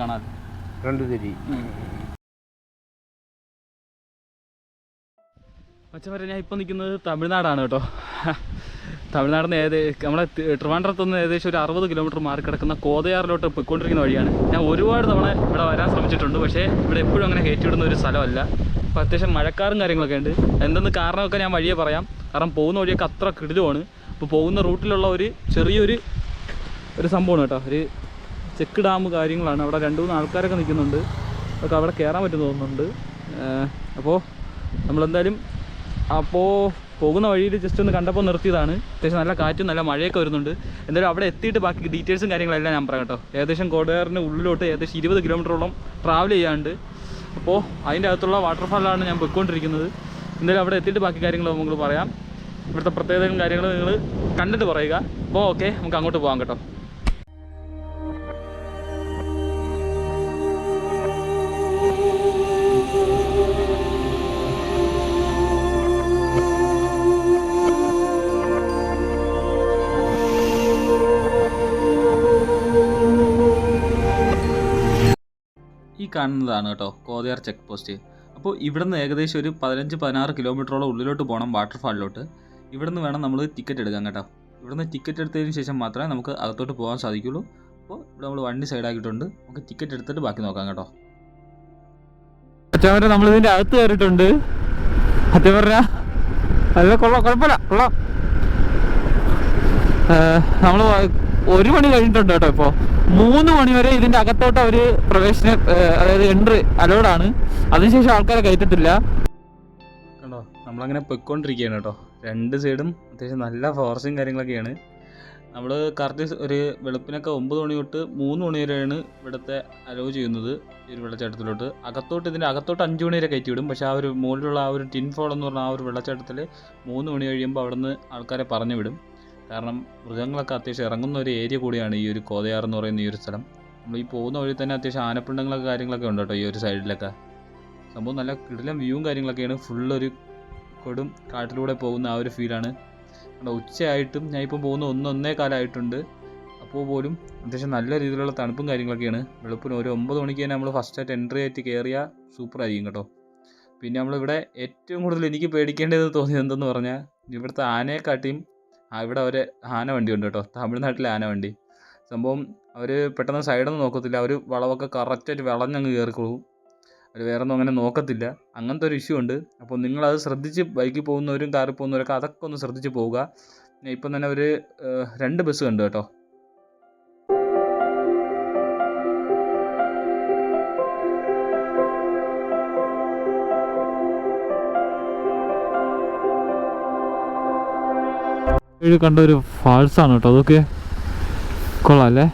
കാണാൻ 2 തിരി. മച്ചന്മാരെ ഞാൻ ഇപ്പോൾ നിൽക്കുന്നത് തമിഴ്നാടാണ് കേട്ടോ. തമിഴ്നാടിൽ നിന്ന് നമ്മളെ ട്രിവാൻഡ്രത്ത് നിന്ന് ഏകദേശം ഒരു 60 കിലോമീറ്റർ മാറി കിടക്കുന്ന കോതയാറിലോട്ട് പോയിക്കൊണ്ടിരിക്കുന്ന വഴിയാണ്. ഞാൻ ഒരുപാട് തവണ ഇവിടെ വരാൻ ശ്രമിച്ചിട്ടുണ്ട്, പക്ഷേ ഇവിടെ എപ്പോഴും അങ്ങനെ കയറ്റിവിടുന്ന ഒരു സ്ഥലമല്ല. അപ്പോൾ അത്യാവശ്യം മഴക്കാറും കാര്യങ്ങളൊക്കെ ഉണ്ട്. എന്തെന്ന് കാരണമൊക്കെ ഞാൻ വഴിയെ പറയാം. കാരണം പോകുന്ന വഴിയൊക്കെ അത്ര കിടിലുമാണ്. അപ്പോൾ പോകുന്ന റൂട്ടിലുള്ള ഒരു ചെറിയൊരു സംഭവമാണ് കേട്ടോ. ഒരു ചെക്ക് ഡാം കാര്യങ്ങളാണ്. അവിടെ 2-3 ആൾക്കാരൊക്കെ നിൽക്കുന്നുണ്ട്. അതൊക്കെ അവിടെ കയറാൻ പറ്റുമെന്ന് തോന്നുന്നുണ്ട്. അപ്പോൾ നമ്മളെന്തായാലും പോകുന്ന വഴിയിൽ ജസ്റ്റ് ഒന്ന് കണ്ടപ്പോൾ നിർത്തിയതാണ്. അത്യാവശ്യം നല്ല കാറ്റും നല്ല മഴയൊക്കെ വരുന്നുണ്ട്. എന്തായാലും അവിടെ എത്തിയിട്ട് ബാക്കി ഡീറ്റെയിൽസും കാര്യങ്ങളെല്ലാം ഞാൻ പറയാം കേട്ടോ. ഏകദേശം കോടയാറിന് ഉള്ളിലോട്ട് ഏകദേശം 20 കിലോമീറ്ററോളം ട്രാവൽ ചെയ്യാണ്ട്. അപ്പോൾ അതിൻ്റെ അകത്തുള്ള വാട്ടർഫാളിലാണ് ഞാൻ പോയിക്കൊണ്ടിരിക്കുന്നത്. എന്തായാലും അവിടെ എത്തിയിട്ട് ബാക്കി കാര്യങ്ങൾ നമ്മൾ പറയാം. ഇവിടുത്തെ പ്രത്യേകതകളും കാര്യങ്ങളും നിങ്ങൾ കണ്ടിട്ട് പറയുക. അപ്പോൾ ഓക്കെ, നമുക്ക് അങ്ങോട്ട് പോകാം കേട്ടോ. ഈ കാണുന്നതാണ് കേട്ടോ കോതയാർ ചെക്ക് പോസ്റ്റ്. അപ്പോൾ ഇവിടുന്ന് ഏകദേശം ഒരു 15-16 കിലോമീറ്ററോളം ഉള്ളിലോട്ട് പോകണം വാട്ടർഫാളിലോട്ട്. ഇവിടുന്ന് വേണം നമ്മൾ ടിക്കറ്റ് എടുക്കാൻ കേട്ടോ. ഇവിടുന്ന് ടിക്കറ്റ് എടുത്തതിന് ശേഷം മാത്രമേ നമുക്ക് അകത്തോട്ട് പോകാൻ സാധിക്കുള്ളൂ. അപ്പോൾ ഇവിടെ നമ്മൾ വണ്ടി സൈഡാക്കിയിട്ടുണ്ട്. നമുക്ക് ടിക്കറ്റ് എടുത്തിട്ട് ബാക്കി നോക്കാം കേട്ടോ. അച്ഛാവരെ നമ്മളിതിൻ്റെ അകത്ത് കയറിയിട്ടുണ്ട്. അച്ഛൻ പറഞ്ഞാൽ നല്ല കുഴപ്പമില്ല. നമ്മൾ 1 മണി കഴിഞ്ഞിട്ടുണ്ട് കേട്ടോ. ഇപ്പോൾ 3 മണി വരെ ഇതിൻ്റെ അകത്തോട്ട് അവർ അതായത് എൻട്രി അലോഡാണ്. അതിനുശേഷം ആൾക്കാരെ കയറ്റത്തില്ല കണ്ടോ. നമ്മളങ്ങനെ പൊയ്ക്കൊണ്ടിരിക്കുകയാണ് കേട്ടോ. 2 സൈഡും അത്യാവശ്യം നല്ല ഫോറസ്റ്റും കാര്യങ്ങളൊക്കെയാണ്. നമ്മൾ കറക്റ്റ് ഒരു വെളുപ്പിനൊക്കെ 9 മണി തൊട്ട് 3 മണി വരെയാണ് ഇവിടുത്തെ അലോ ചെയ്യുന്നത് ഈ ഒരു വെള്ളച്ചാട്ടത്തിലോട്ട്. ഇതിൻ്റെ അകത്തോട്ട് 5 മണി വരെ കയറ്റി വിടും. പക്ഷേ ആ ഒരു മുകളിലുള്ള ആ ഒരു ടിൻ ഫോൾ എന്ന് പറഞ്ഞാൽ ആ ഒരു വെള്ളച്ചാട്ടത്തിൽ 3 മണി കഴിയുമ്പോൾ അവിടെ നിന്ന് ആൾക്കാരെ പറഞ്ഞു വിടും. കാരണം മൃഗങ്ങളൊക്കെ അത്യാവശ്യം ഇറങ്ങുന്ന ഒരു ഏരിയ കൂടിയാണ് ഈ ഒരു കോതയാർ എന്ന് പറയുന്ന ഈ ഒരു സ്ഥലം. നമ്മൾ ഈ പോകുന്ന വഴി തന്നെ അത്യാവശ്യം ആനപ്പിണ്ടങ്ങളൊക്കെ കാര്യങ്ങളൊക്കെ ഉണ്ട് കേട്ടോ. ഈ ഒരു സൈഡിലൊക്കെ സംഭവം നല്ല കിടിലം വ്യൂവും കാര്യങ്ങളൊക്കെയാണ്. ഫുള്ളൊരു കൊടും കാട്ടിലൂടെ പോകുന്ന ആ ഒരു ഫീലാണ്. ഉച്ചയായിട്ടും ഞാൻ ഇപ്പം പോകുന്ന 1-1.25 ആയിട്ടുണ്ട്. അപ്പോൾ പോലും അത്യാവശ്യം നല്ല രീതിയിലുള്ള തണുപ്പും കാര്യങ്ങളൊക്കെയാണ്. വെളുപ്പിന് ഒരു 9 മണിക്ക് തന്നെ നമ്മൾ ഫസ്റ്റായിട്ട് എൻട്രി ആയിട്ട് കയറിയാൽ സൂപ്പറായിരിക്കും കേട്ടോ. പിന്നെ നമ്മളിവിടെ ഏറ്റവും കൂടുതൽ എനിക്ക് പേടിക്കേണ്ടതെന്ന് തോന്നിയത് എന്തെന്ന് പറഞ്ഞാൽ ഇവിടുത്തെ ആനയെക്കാട്ടിയും ഇവിടെ ഒരു ആന വണ്ടി ഉണ്ട് കേട്ടോ. തമിഴ്നാട്ടിലെ ആന വണ്ടി സംഭവം. അവർ പെട്ടെന്ന് സൈഡൊന്നും നോക്കത്തില്ല. അവർ വളവൊക്കെ കറക്റ്റായിട്ട് വളഞ്ഞങ്ങ് കയറിക്കൊള്ളും. അവർ വേറെ ഒന്നും അങ്ങനെ നോക്കത്തില്ല. അങ്ങനത്തെ ഒരു ഇഷ്യൂ ഉണ്ട്. അപ്പോൾ നിങ്ങളത് ശ്രദ്ധിച്ച് ബൈക്കിൽ പോകുന്നവരും കാറിൽ പോകുന്നവരൊക്കെ അതൊക്കെ ഒന്ന് ശ്രദ്ധിച്ച് പോവുക. ഇപ്പം തന്നെ ഒരു 2 ബസ് കണ്ടു കേട്ടോ. കണ്ട ഒരു ഫാൾസാണ് കേട്ടോ. അതൊക്കെ കൊള്ളാം അല്ലേ.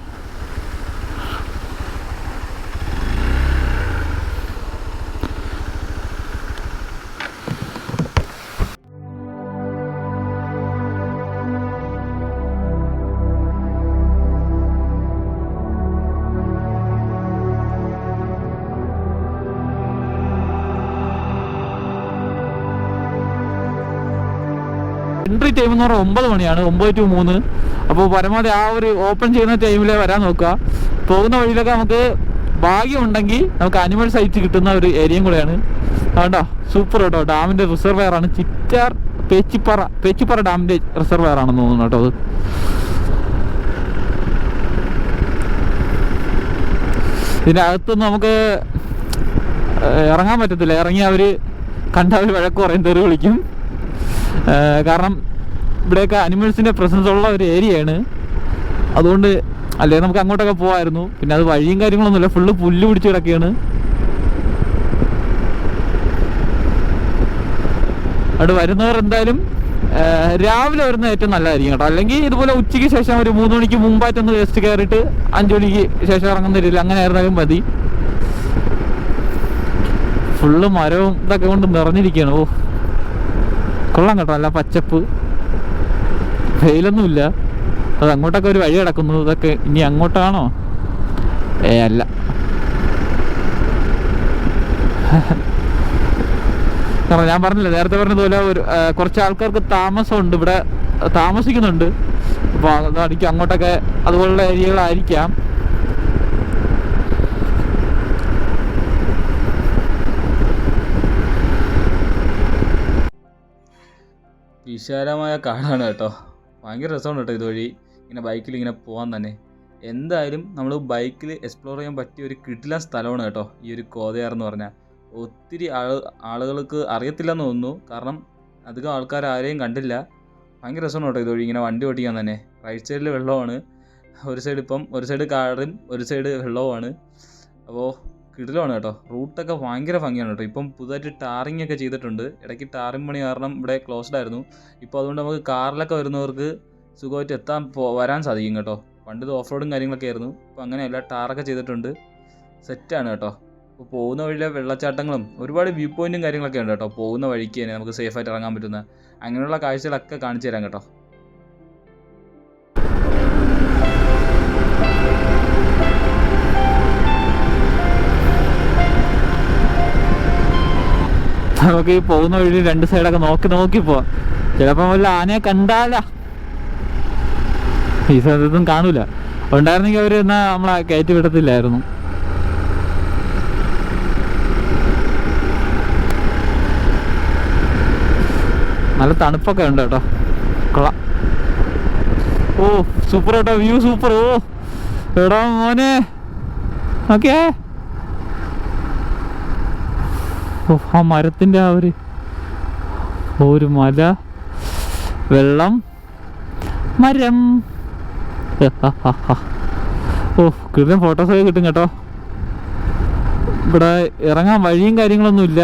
എൻട്രി ടൈം എന്ന് പറഞ്ഞാൽ 9 മണിയാണ്, 9 to 3. അപ്പോൾ പരമാവധി ആ ഒരു ഓപ്പൺ ചെയ്യുന്ന ടൈമിലേ വരാൻ നോക്കുക. പോകുന്ന വഴിയിലൊക്കെ നമുക്ക് ഭാഗ്യമുണ്ടെങ്കിൽ നമുക്ക് അനിമൽ സൈറ്റ് കിട്ടുന്ന ഒരു ഏരിയയും കൂടെയാണ്. അതുകൊണ്ടോ സൂപ്പർ കേട്ടോ. ഡാമിൻ്റെ റിസർവെയർ ആണ്. ചിറ്റാർ പേച്ചിപ്പാറ ഡാമിൻ്റെ റിസർവെയർ ആണെന്ന് തോന്നുന്നു കേട്ടോ. അത് ഇതിൻ്റെ അകത്തൊന്നും നമുക്ക് ഇറങ്ങാൻ പറ്റത്തില്ല. ഇറങ്ങി അവർ കണ്ടവർ വഴക്ക് പറയും, തെറി വിളിക്കും. കാരണം ഇവിടെയൊക്കെ അനിമൽസിൻ്റെ പ്രസൻസ് ഉള്ള ഒരു ഏരിയയാണ്. അതുകൊണ്ട് അല്ലേ നമുക്ക് അങ്ങോട്ടൊക്കെ പോകാമായിരുന്നു. പിന്നെ അത് വഴിയും കാര്യങ്ങളൊന്നുമില്ല, ഫുള്ള് പുല്ല് പിടിച്ച് കിടക്കുകയാണ്. അവിടെ വരുന്നവർ എന്തായാലും രാവിലെ വരുന്നത് ഏറ്റവും നല്ലതായിരിക്കും കേട്ടോ. അല്ലെങ്കിൽ ഇതുപോലെ ഉച്ചയ്ക്ക് ശേഷം ഒരു 3 മണിക്ക് മുമ്പായിട്ടൊന്ന് ജസ്റ്റ് കയറിയിട്ട് 5 മണിക്ക് ശേഷം ഇറങ്ങുന്ന രീതിയിൽ അങ്ങനെ ആയിരുന്നാലും മതി. ഫുള്ള് മരവും ഇതൊക്കെ കൊണ്ട് നിറഞ്ഞിരിക്കുകയാണ്. ഓ കൊള്ളാം കേട്ടോ. അല്ല പച്ചപ്പ്, വെയിലൊന്നുമില്ല. അത് അങ്ങോട്ടൊക്കെ ഒരു വഴി കിടക്കുന്നു. ഇതൊക്കെ ഇനി അങ്ങോട്ടാണോ? അല്ല. കാരണം ഞാൻ പറഞ്ഞില്ല, നേരത്തെ പറഞ്ഞതുപോലെ ഒരു കുറച്ച് ആൾക്കാർക്ക് താമസമുണ്ട്, ഇവിടെ താമസിക്കുന്നുണ്ട്. അപ്പോൾ അതായിരിക്കും അങ്ങോട്ടൊക്കെ അതുപോലുള്ള ഏരിയകളായിരിക്കാം. വിശാലമായ കാടാണ് കേട്ടോ. ഭയങ്കര രസമാണ് കേട്ടോ ഇതുവഴി ഇങ്ങനെ ബൈക്കിൽ ഇങ്ങനെ പോകാൻ തന്നെ. എന്തായാലും നമ്മൾ ബൈക്കിൽ എക്സ്പ്ലോർ ചെയ്യാൻ പറ്റിയ ഒരു കിടിലൻ സ്ഥലമാണ് കേട്ടോ ഈ ഒരു കോതയാർ എന്ന് പറഞ്ഞാൽ. ഒത്തിരി ആളുകൾക്ക് അറിയത്തില്ലെന്ന് തോന്നുന്നു, കാരണം അധികം ആൾക്കാർ ആരെയും കണ്ടില്ല. ഭയങ്കര രസമാണ് കേട്ടോ ഇതുവഴി ഇങ്ങനെ വണ്ടി ഓടിക്കാൻ തന്നെ. റൈറ്റ് സൈഡിൽ വെള്ളമാണ്, ഒരു സൈഡ് കാടും ഒരു സൈഡ് വെള്ളവുമാണ്. അപ്പോൾ കിടിലമാണ് കേട്ടോ. റൂട്ടൊക്കെ ഭയങ്കര ഭംഗിയാണ് കേട്ടോ. ഇപ്പം പുതുതായിട്ട് ടാറിങ് ഒക്കെ ചെയ്തിട്ടുണ്ട്. ഇടയ്ക്ക് ടാറിങ് പണി കാരണം ഇവിടെ ക്ലോസ്ഡ് ആയിരുന്നു. ഇപ്പോൾ അതുകൊണ്ട് നമുക്ക് കാറിലൊക്കെ വരുന്നവർക്ക് സുഖമായിട്ട് വരാൻ സാധിക്കും കേട്ടോ. പണ്ട് ഇത് ഓഫ് റോഡും കാര്യങ്ങളൊക്കെ ആയിരുന്നു, ഇപ്പോൾ അങ്ങനെയല്ല, ടാറൊക്കെ ചെയ്തിട്ടുണ്ട്. സെറ്റാണ് കേട്ടോ. അപ്പോൾ പോകുന്ന വഴിയിലെ വെള്ളച്ചാട്ടങ്ങളും ഒരുപാട് വ്യൂ പോയിൻറ്റും കാര്യങ്ങളൊക്കെ ഉണ്ട് കേട്ടോ. പോകുന്ന വഴിക്ക് തന്നെ നമുക്ക് സേഫായിട്ട് ഇറങ്ങാൻ പറ്റുന്ന അങ്ങനെയുള്ള കാഴ്ചകളൊക്കെ കാണിച്ചു തരാം കേട്ടോ. നമുക്ക് ഈ പോകുന്ന വഴി രണ്ട് സൈഡൊക്കെ നോക്കി പോവാം. ചിലപ്പോൾ വല്ല ആനയെ കണ്ടാല ഈ സ്ഥലത്തൊന്നും കാണൂല. ഉണ്ടായിരുന്നെങ്കിൽ അവർ എന്നാൽ നമ്മളെ കയറ്റി വിടത്തില്ലായിരുന്നു. നല്ല തണുപ്പൊക്കെ ഉണ്ട് കേട്ടോ. കൊള്ളാം. ഓ സൂപ്പർ കേട്ടോ, വ്യൂ സൂപ്പർ. ഓ എടാ മോനെ ഓക്കേ. ആ മരത്തിൻ്റെ ആ ഒരു മല, വെള്ളം, മരം. ഓ കിട്ടും, ഫോട്ടോസൊക്കെ കിട്ടും കേട്ടോ. ഇവിടെ ഇറങ്ങാൻ വഴിയും കാര്യങ്ങളൊന്നുമില്ല.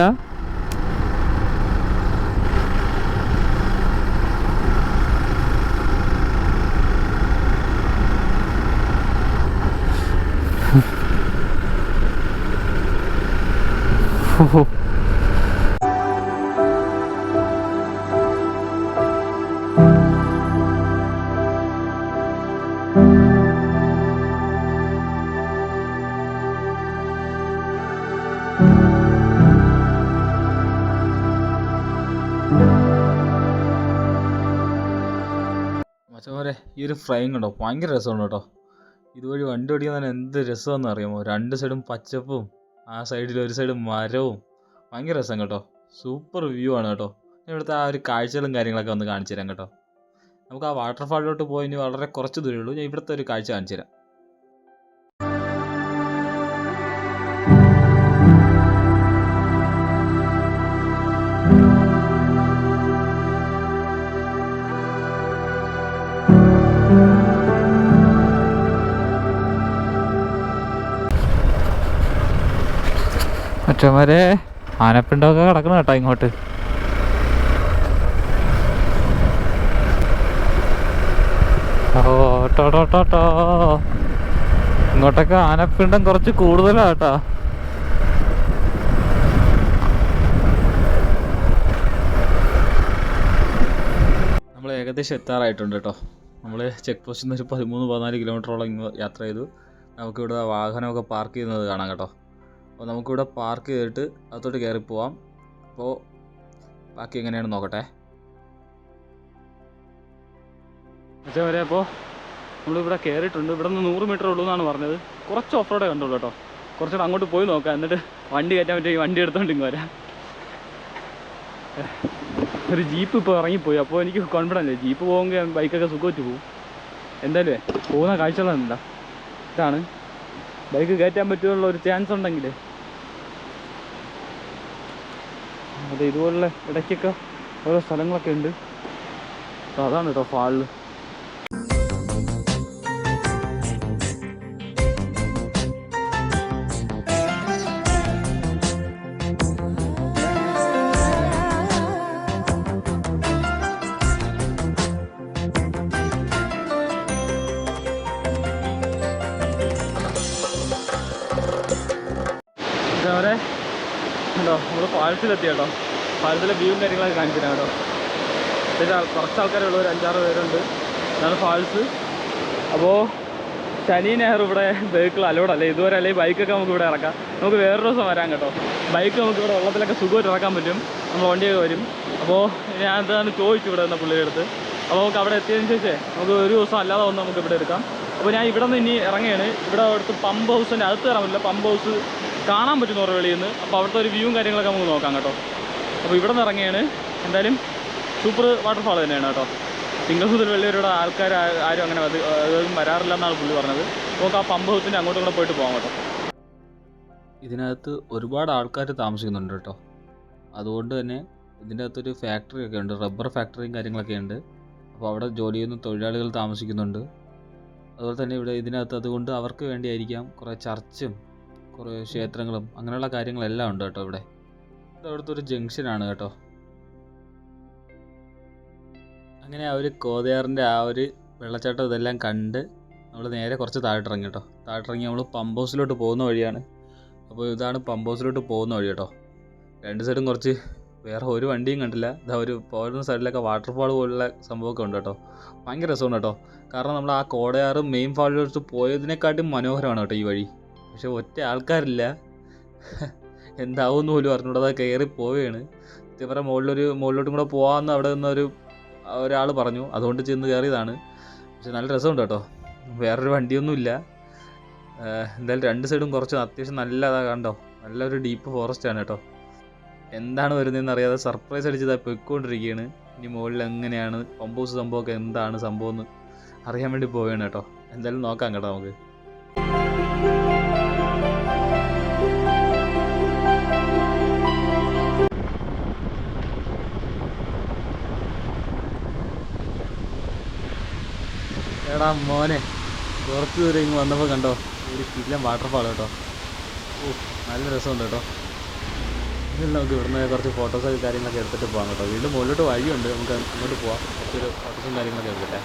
ഓ മച്ചന്മാരെ, ഈ ഒരു ഫ്രെയിം കണ്ടോ, ഭയങ്കര രസമാണ് കേട്ടോ. ഇതുവഴി വണ്ടി ഓടിക്കാൻ തന്നെ എന്ത് രസമെന്ന് അറിയാമോ. രണ്ട് സൈഡും പച്ചപ്പും ആ സൈഡിൽ ഒരു സൈഡ് മരവും. ഭയങ്കര രസം കേട്ടോ. സൂപ്പർ വ്യൂ ആണ് കേട്ടോ. ഇവിടുത്തെ ആ ഒരു കാഴ്ചകളും കാര്യങ്ങളൊക്കെ ഒന്ന് കാണിച്ചു തരാം കേട്ടോ. നമുക്ക് ആ വാട്ടർഫാളിലോട്ട് പോയി ഇനി വളരെ കുറച്ച് ദൂരമേ ഉള്ളൂ. ഞാൻ ഇവിടുത്തെ ഒരു കാഴ്ച കാണിച്ചു തരാം. മറ്റവരെ ആനപ്പിണ്ടൊക്കെ കിടക്കണം കേട്ടോ ഇങ്ങോട്ട്. ഓട്ടോട്ടോട്ടോ, ഇങ്ങോട്ടൊക്കെ ആനപ്പിണ്ടം കുറച്ച് കൂടുതലാണ് കേട്ടോ. നമ്മൾ ഏകദേശം എത്താറായിട്ടുണ്ട് കേട്ടോ. നമ്മൾ ചെക്ക് പോസ്റ്റിൽ നിന്ന് ഒരു 13-14 കിലോമീറ്ററോളം ഇങ്ങ് യാത്ര ചെയ്തു. നമുക്കിവിടെ വാഹനമൊക്കെ പാർക്ക് ചെയ്യുന്നത് കാണാം കേട്ടോ. അപ്പോൾ നമുക്കിവിടെ പാർക്ക് ചെയ്തിട്ട് അകത്തോട്ട് കയറി പോവാം. അപ്പോൾ ബാക്കി എങ്ങനെയാണെന്ന് നോക്കട്ടെ. വരെ അപ്പോൾ നമ്മളിവിടെ കയറിയിട്ടുണ്ട്. ഇവിടെ നിന്ന് 100 മീറ്റർ ഉള്ളൂ എന്നാണ് പറഞ്ഞത്. കുറച്ച് ഓഫ് റോഡേ കണ്ടുള്ളൂ കേട്ടോ. കുറച്ചുകൂടെ അങ്ങോട്ട് പോയി നോക്കാം, എന്നിട്ട് വണ്ടി കയറ്റാൻ പറ്റും. ഈ വണ്ടി എടുത്തോണ്ട് ഇങ്ങ് വരാം. ഒരു ജീപ്പ് ഇപ്പോൾ ഇറങ്ങിപ്പോയി. അപ്പോൾ എനിക്ക് കോൺഫിഡൻസ് ജീപ്പ് പോകുമെങ്കിൽ ബൈക്കൊക്കെ സുഖമായിട്ട് പോകും. എന്തായാലും പോകുന്ന കാഴ്ചകളെന്താ ഇതാണ്. ബൈക്ക് കയറ്റാൻ പറ്റുള്ള ഒരു ചാൻസ് ഉണ്ടെങ്കിൽ അതെ, ഇതുപോലുള്ള ഇടയ്ക്കൊക്കെ ഓരോ സ്ഥലങ്ങളൊക്കെ ഉണ്ട്. അപ്പോൾ അതാണ് കേട്ടോ ഫാളിൽ. ഇതവരെ കേട്ടോ നമ്മൾ ഫാൾസിലെത്തി കേട്ടോ. ഫാൾസിലെ വ്യൂവും കാര്യങ്ങളൊക്കെ കാണിച്ചു തരാം കേട്ടോ. കുറച്ച് ആൾക്കാരുള്ള ഒരു 5-6 പേരുണ്ട്. ഇതാണ് ഫാൾസ്. അപ്പോൾ ശനി ഞായർ ഇവിടെ വെഹിക്കിൾ അലോഡ് അല്ലേ ഇതുവരെ, അല്ലെങ്കിൽ ബൈക്കൊക്കെ നമുക്ക് ഇവിടെ ഇറക്കാം. നമുക്ക് വേറൊരു ദിവസം വരാം കേട്ടോ. ബൈക്ക് നമുക്ക് ഇവിടെ വെള്ളത്തിലൊക്കെ സുഖമായിട്ട് ഇറക്കാൻ പറ്റും. നമ്മൾ വണ്ടിയൊക്കെ വരും. അപ്പോൾ ഞാൻ എന്താണ് ചോദിച്ചു ഇവിടെ നിന്ന് പുള്ളിയുടെ അടുത്ത്. അപ്പോൾ നമുക്ക് അവിടെ എത്തിയതിന് ശേഷം നമുക്ക് ഒരു ദിവസം അല്ലാതെ വന്ന് നമുക്ക് ഇവിടെ എടുക്കാം. അപ്പോൾ ഞാൻ ഇവിടെ നിന്ന് ഇനി ഇറങ്ങുകയാണ്. ഇവിടെ അടുത്ത് പമ്പ് ഹൗസിൻ്റെ അകത്ത് കയറാൻ പറ്റില്ല, പമ്പ് ഹൗസ് കാണാൻ പറ്റുന്ന വെളിയിൽ നിന്ന്. അപ്പോൾ അവിടുത്തെ ഒരു വ്യൂവും കാര്യങ്ങളൊക്കെ നമുക്ക് നോക്കാം കേട്ടോ. അപ്പോൾ ഇവിടെ നിന്ന് ഇറങ്ങുകയാണ്. എന്തായാലും സൂപ്പർ വാട്ടർഫാൾ തന്നെയാണ് കേട്ടോ. തിങ്കൾ മുതൽ വെള്ളി വരെയുള്ള ആൾക്കാർ ആരും അങ്ങനെ അധികം വരാറില്ല എന്നാണ് പുള്ളി പറഞ്ഞത്. നമുക്ക് ആ പമ്പ് ഹൗസിൻ്റെ അങ്ങോട്ടും കൂടെ പോയിട്ട് പോകാം കേട്ടോ. ഇതിനകത്ത് ഒരുപാട് ആൾക്കാർ താമസിക്കുന്നുണ്ട് കേട്ടോ. അതുകൊണ്ട് തന്നെ ഇതിൻ്റെ അകത്തൊരു ഫാക്ടറി ഒക്കെ ഉണ്ട്, റബ്ബർ ഫാക്ടറിയും കാര്യങ്ങളൊക്കെ ഉണ്ട്. അപ്പോൾ അവിടെ ജോലി ചെയ്യുന്ന തൊഴിലാളികൾ താമസിക്കുന്നുണ്ട്. അതുപോലെ തന്നെ ഇവിടെ ഇതിനകത്ത് അതുകൊണ്ട് അവർക്ക് വേണ്ടിയായിരിക്കാം കുറേ ചർച്ചും കുറേ ക്ഷേത്രങ്ങളും അങ്ങനെയുള്ള കാര്യങ്ങളെല്ലാം ഉണ്ട് കേട്ടോ. ഇത് അവിടുത്തെ ഒരു ജംഗ്ഷനാണ് കേട്ടോ. അങ്ങനെ ആ ഒരു കോതയാറിൻ്റെ ആ ഒരു വെള്ളച്ചാട്ടം ഇതെല്ലാം കണ്ട് നമ്മൾ നേരെ കുറച്ച് താഴോട്ടിറങ്ങി കേട്ടോ. താഴോട്ടിറങ്ങി നമ്മൾ പമ്പ് ഹൗസിലോട്ട് പോകുന്ന വഴിയാണ്. അപ്പോൾ ഇതാണ് പമ്പ് ഹൗസിലോട്ട് പോകുന്ന വഴി കേട്ടോ. രണ്ട് സൈഡും കുറച്ച് വേറെ ഒരു വണ്ടിയും കണ്ടില്ല. ഇതാ ഒരു പോകുന്ന സൈഡിലൊക്കെ വാട്ടർഫാൾ പോലുള്ള സംഭവമൊക്കെ ഉണ്ട് കേട്ടോ. ഭയങ്കര രസമാണ് കേട്ടോ. കാരണം നമ്മൾ ആ കോടയാറ് മെയിൻ ഫാളിലോട്ട് പോയതിനെക്കാട്ടും മനോഹരമാണ് കേട്ടോ ഈ വഴി. പക്ഷെ ഒറ്റ ആൾക്കാരില്ല, എന്താവുമെന്ന് പോലും അറിഞ്ഞൂടാ. അത് കയറി പോവുകയാണ്. ഇതേപോലെ മുകളിലോട്ടും കൂടെ പോകാമെന്ന് അവിടെ നിന്നൊരു ഒരാൾ പറഞ്ഞു. അതുകൊണ്ട് ചെന്ന് കയറിയതാണ്. പക്ഷെ നല്ല രസമുണ്ട് കേട്ടോ. വേറൊരു വണ്ടിയൊന്നുമില്ല. എന്തായാലും രണ്ട് സൈഡും കുറച്ച് അത്യാവശ്യം നല്ലതാണ് കണ്ടോ. നല്ലൊരു ഡീപ്പ് ഫോറസ്റ്റാണ് കേട്ടോ. എന്താണ് വരുന്നതെന്ന് അറിയാതെ സർപ്രൈസ് അടിച്ചതായി പോയിക്കൊണ്ടിരിക്കുകയാണ്. ഇനി മുകളിൽ എങ്ങനെയാണ് പമ്പ് ഹൗസ് സംഭവമൊക്കെ എന്താണ് സംഭവം എന്ന് അറിയാൻ വേണ്ടി പോവുകയാണ് കേട്ടോ. എന്തായാലും നോക്കാം കേട്ടോ നമുക്ക്. എടാ മോനെ, കുറച്ച് ദൂരം ഇങ്ങ് വന്നപ്പോൾ കണ്ടോ ഒരു കിടിലൻ വാട്ടർഫാൾ കേട്ടോ. നല്ല രസമുണ്ട് കേട്ടോ. ഇതിൽ നമുക്ക് ഇവിടുന്ന് കുറച്ച് ഫോട്ടോസൊക്കെ കാര്യങ്ങളൊക്കെ എടുത്തിട്ട് പോകാം കേട്ടോ. വീണ്ടും മുകളിലോട്ട് വഴിയുണ്ട്, നമുക്ക് അങ്ങോട്ട് പോവാം. കുറച്ചൊരു ഫോട്ടോസും കാര്യങ്ങളൊക്കെ എടുത്തിട്ടേ.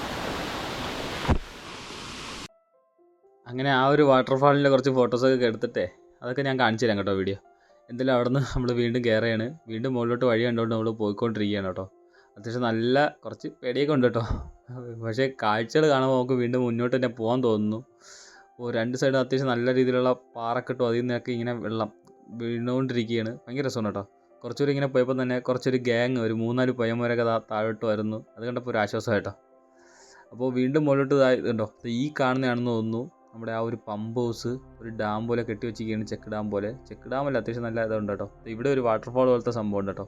അങ്ങനെ ആ ഒരു വാട്ടർഫാളിൻ്റെ കുറച്ച് ഫോട്ടോസൊക്കെ എടുത്തിട്ടേ അതൊക്കെ ഞാൻ കാണിച്ചു തരാം കേട്ടോ വീഡിയോ. എന്തായാലും അവിടെ നിന്ന് നമ്മൾ വീണ്ടും കയറുകയാണ്. വീണ്ടും മുകളിലോട്ട് വഴി കണ്ടുകൊണ്ട് നമ്മൾ പോയിക്കൊണ്ടിരിക്കുകയാണ് കേട്ടോ. അത്യാവശ്യം നല്ല കുറച്ച് പേടിയൊക്കെ ഉണ്ട് കേട്ടോ. പക്ഷേ കാഴ്ചകൾ കാണുമ്പോൾ നമുക്ക് വീണ്ടും മുന്നോട്ട് തന്നെ പോകാൻ തോന്നുന്നു. രണ്ട് സൈഡും അത്യാവശ്യം നല്ല രീതിയിലുള്ള പാറക്കെട്ടും അതിൽ നിന്നൊക്കെ ഇങ്ങനെ വെള്ളം വീണുകൊണ്ടിരിക്കുകയാണ്. ഭയങ്കര രസമാണ് കേട്ടോ. കുറച്ചുകൂടി ഇങ്ങനെ പോയപ്പോൾ തന്നെ കുറച്ചൊരു ഗ്യാങ് ഒരു 3-4 പയ്യന്മാരൊക്കെ താഴോട്ട് വരുന്നു. അത് കണ്ടപ്പോൾ ഒരു ആശ്വാസം കേട്ടോ. അപ്പോൾ വീണ്ടും മുകളിലോട്ട് ഇതുണ്ടോ, ഈ കാണുന്നതാണെന്ന് തോന്നുന്നു നമ്മുടെ ആ ഒരു പമ്പ് ഹൗസ്. ഒരു ഡാം പോലെ കെട്ടി വെച്ചിരിക്കുകയാണ്, ചെക്ക് ഡാം പോലെ. ചെക്ക് ഡാമല്ല, അത്യാവശ്യം നല്ല ഇതുണ്ട് കേട്ടോ. ഇവിടെ ഒരു വാട്ടർഫാൾ പോലത്തെ സംഭവം ഉണ്ട് കേട്ടോ.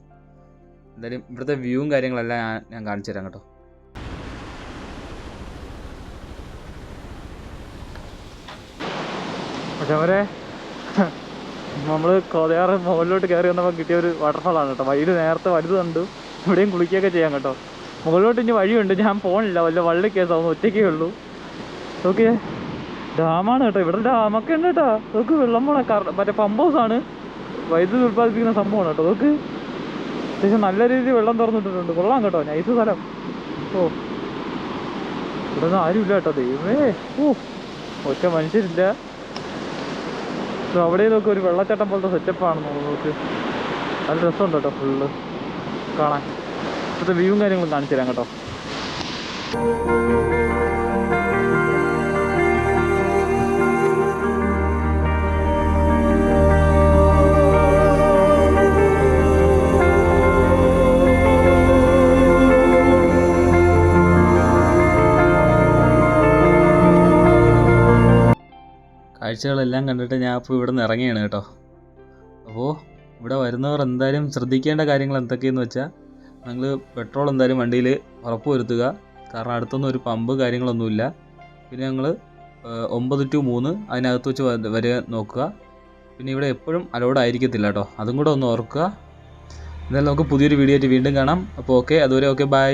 എന്തായാലും ഇവിടുത്തെ വ്യൂവും കാര്യങ്ങളെല്ലാം ഞാൻ കാണിച്ചു തരാം കേട്ടോ. പക്ഷെ അവരെ നമ്മൾ കോതയാറ് മുകളിലോട്ട് കയറി വന്നപ്പോൾ കിട്ടിയ ഒരു വാട്ടർഫാളാണ് കേട്ടോ. വഴിയിൽ നേരത്തെ വലുത് കണ്ടു. ഇവിടെയും കുളിക്കുകയൊക്കെ ചെയ്യാം കേട്ടോ. മുകളിലോട്ട് ഇനി വഴിയുണ്ട്, ഞാൻ പോകണില്ല. വല്ല വള്ളി കേസാവുന്നു, ഒറ്റയ്ക്കേ ഉള്ളൂ. ഓക്കെ, ഡാമാണ് കേട്ടോ. ഇവിടെ ഡാമൊക്കെ ഉണ്ട് കേട്ടോ. നോക്ക്, വെള്ളം പോണ മറ്റേ പമ്പ് ഹൗസാണ്, വൈദ്യുതി ഉൽപ്പാദിപ്പിക്കുന്ന സംഭവമാണ് കേട്ടോ. നോക്ക്, അത്യാവശ്യം നല്ല രീതിയിൽ വെള്ളം തുറന്നിട്ടിട്ടുണ്ട്. കൊള്ളാം കേട്ടോ, നൈസ് സ്ഥലം. ഇവിടെ ഒന്നും ആരുമില്ല കേട്ടോ. ദൈവമേ, ഒറ്റ മനുഷ്യരില്ല. അവിടെ നോക്ക്, ഒരു വെള്ളച്ചാട്ടം പോലത്തെ സെറ്റപ്പാണ്. നോക്ക്, നല്ല രസമുണ്ട് കേട്ടോ ഫുള്ള് കാണാൻ. ഇപ്പോഴത്തെ വ്യൂവും കാര്യങ്ങളും കാണിച്ചു തരാം കേട്ടോ. കാഴ്ചകളെല്ലാം കണ്ടിട്ട് ഞാൻ അപ്പോൾ ഇവിടെ നിന്ന് ഇറങ്ങിയാണ് കേട്ടോ. അപ്പോൾ ഇവിടെ വരുന്നവർ എന്തായാലും ശ്രദ്ധിക്കേണ്ട കാര്യങ്ങൾ എന്തൊക്കെയെന്ന് വെച്ചാൽ, നിങ്ങൾ പെട്രോൾ എന്തായാലും വണ്ടിയിൽ ഉറപ്പ് വരുത്തുക. കാരണം അടുത്തൊന്നും ഒരു പമ്പ് കാര്യങ്ങളൊന്നുമില്ല. പിന്നെ ഞങ്ങൾ 9 to 3 അതിനകത്ത് വെച്ച് വരെ നോക്കുക. പിന്നെ ഇവിടെ എപ്പോഴും അലൗഡ് ആയിരിക്കത്തില്ല കേട്ടോ, അതും കൂടെ ഒന്ന് ഓർക്കുക. എന്തായാലും നമുക്ക് പുതിയൊരു വീഡിയോ ആയിട്ട് വീണ്ടും കാണാം. അപ്പോൾ ഓക്കെ, അതുവരെ ഓക്കെ, ബൈ.